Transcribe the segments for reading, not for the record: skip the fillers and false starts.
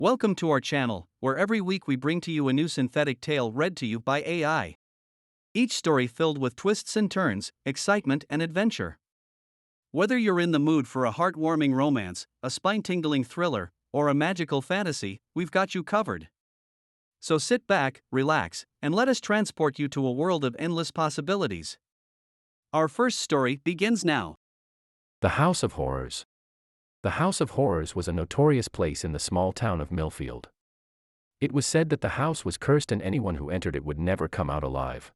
Welcome to our channel, where every week we bring to you a new synthetic tale read to you by AI. Each story filled with twists and turns, excitement and adventure. Whether you're in the mood for a heartwarming romance, a spine-tingling thriller, or a magical fantasy, we've got you covered. So sit back, relax, and let us transport you to a world of endless possibilities. Our first story begins now. The House of Horrors. The House of Horrors was a notorious place in the small town of Millfield. It was said that the house was cursed and anyone who entered it would never come out alive.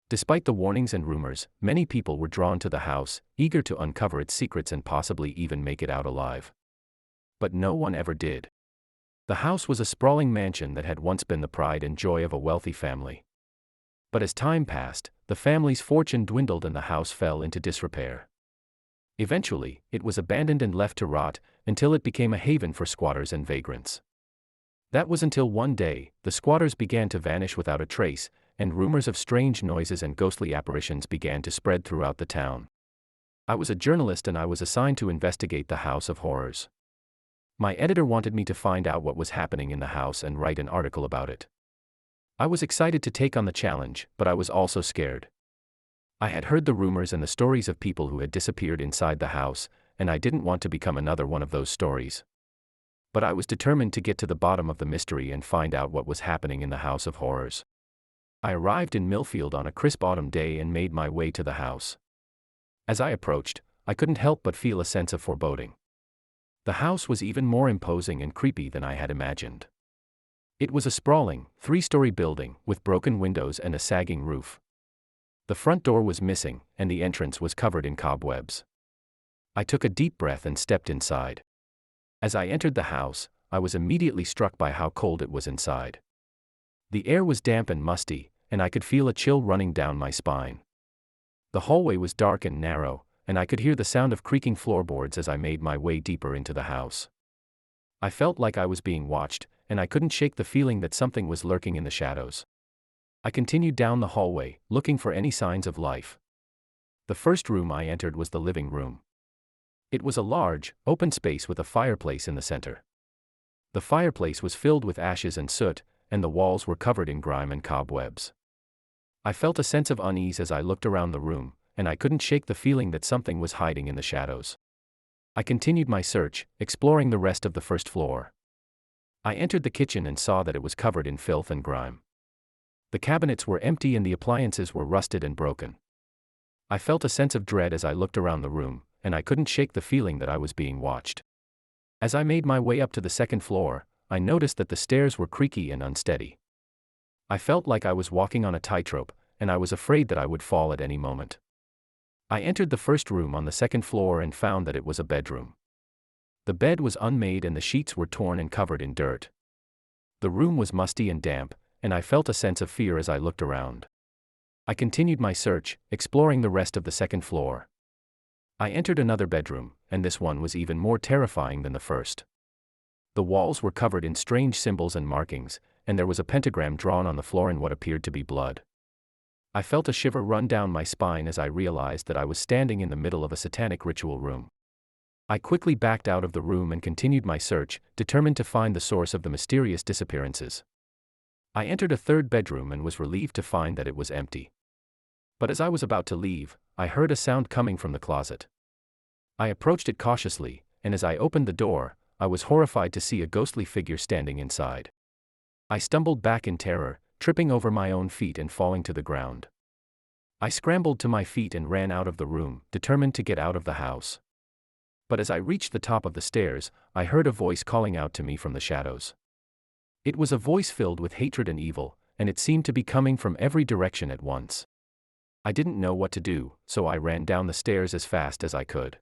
Despite the warnings and rumors, many people were drawn to the house, eager to uncover its secrets and possibly even make it out alive. But no one ever did. The house was a sprawling mansion that had once been the pride and joy of a wealthy family. But as time passed, the family's fortune dwindled and the house fell into disrepair. Eventually, it was abandoned and left to rot, until it became a haven for squatters and vagrants. That was until one day, the squatters began to vanish without a trace, and rumors of strange noises and ghostly apparitions began to spread throughout the town. I was a journalist and I was assigned to investigate the House of Horrors. My editor wanted me to find out what was happening in the house and write an article about it. I was excited to take on the challenge, but I was also scared. I had heard the rumors and the stories of people who had disappeared inside the house, and I didn't want to become another one of those stories. But I was determined to get to the bottom of the mystery and find out what was happening in the House of Horrors. I arrived in Millfield on a crisp autumn day and made my way to the house. As I approached, I couldn't help but feel a sense of foreboding. The house was even more imposing and creepy than I had imagined. It was a sprawling, three-story building, with broken windows and a sagging roof. The front door was missing, and the entrance was covered in cobwebs. I took a deep breath and stepped inside. As I entered the house, I was immediately struck by how cold it was inside. The air was damp and musty, and I could feel a chill running down my spine. The hallway was dark and narrow, and I could hear the sound of creaking floorboards as I made my way deeper into the house. I felt like I was being watched, and I couldn't shake the feeling that something was lurking in the shadows. I continued down the hallway, looking for any signs of life. The first room I entered was the living room. It was a large, open space with a fireplace in the center. The fireplace was filled with ashes and soot, and the walls were covered in grime and cobwebs. I felt a sense of unease as I looked around the room, and I couldn't shake the feeling that something was hiding in the shadows. I continued my search, exploring the rest of the first floor. I entered the kitchen and saw that it was covered in filth and grime. The cabinets were empty and the appliances were rusted and broken. I felt a sense of dread as I looked around the room, and I couldn't shake the feeling that I was being watched. As I made my way up to the second floor, I noticed that the stairs were creaky and unsteady. I felt like I was walking on a tightrope, and I was afraid that I would fall at any moment. I entered the first room on the second floor and found that it was a bedroom. The bed was unmade and the sheets were torn and covered in dirt. The room was musty and damp, and I felt a sense of fear as I looked around. I continued my search, exploring the rest of the second floor. I entered another bedroom, and this one was even more terrifying than the first. The walls were covered in strange symbols and markings, and there was a pentagram drawn on the floor in what appeared to be blood. I felt a shiver run down my spine as I realized that I was standing in the middle of a satanic ritual room. I quickly backed out of the room and continued my search, determined to find the source of the mysterious disappearances. I entered a third bedroom and was relieved to find that it was empty. But as I was about to leave, I heard a sound coming from the closet. I approached it cautiously, and as I opened the door, I was horrified to see a ghostly figure standing inside. I stumbled back in terror, tripping over my own feet and falling to the ground. I scrambled to my feet and ran out of the room, determined to get out of the house. But as I reached the top of the stairs, I heard a voice calling out to me from the shadows. It was a voice filled with hatred and evil, and it seemed to be coming from every direction at once. I didn't know what to do, so I ran down the stairs as fast as I could.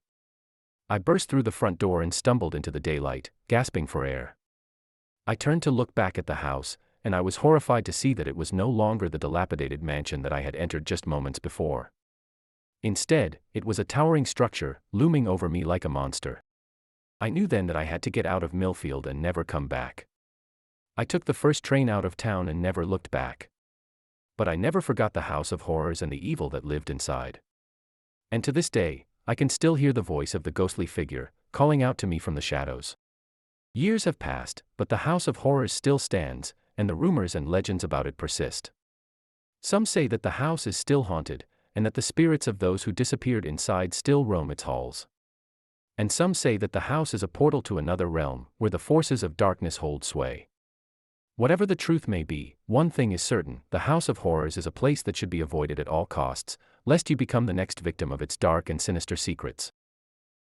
I burst through the front door and stumbled into the daylight, gasping for air. I turned to look back at the house, and I was horrified to see that it was no longer the dilapidated mansion that I had entered just moments before. Instead, it was a towering structure, looming over me like a monster. I knew then that I had to get out of Millfield and never come back. I took the first train out of town and never looked back. But I never forgot the House of Horrors and the evil that lived inside. And to this day, I can still hear the voice of the ghostly figure, calling out to me from the shadows. Years have passed, but the House of Horrors still stands, and the rumors and legends about it persist. Some say that the house is still haunted, and that the spirits of those who disappeared inside still roam its halls. And some say that the house is a portal to another realm, where the forces of darkness hold sway. Whatever the truth may be, one thing is certain: the House of Horrors is a place that should be avoided at all costs, lest you become the next victim of its dark and sinister secrets.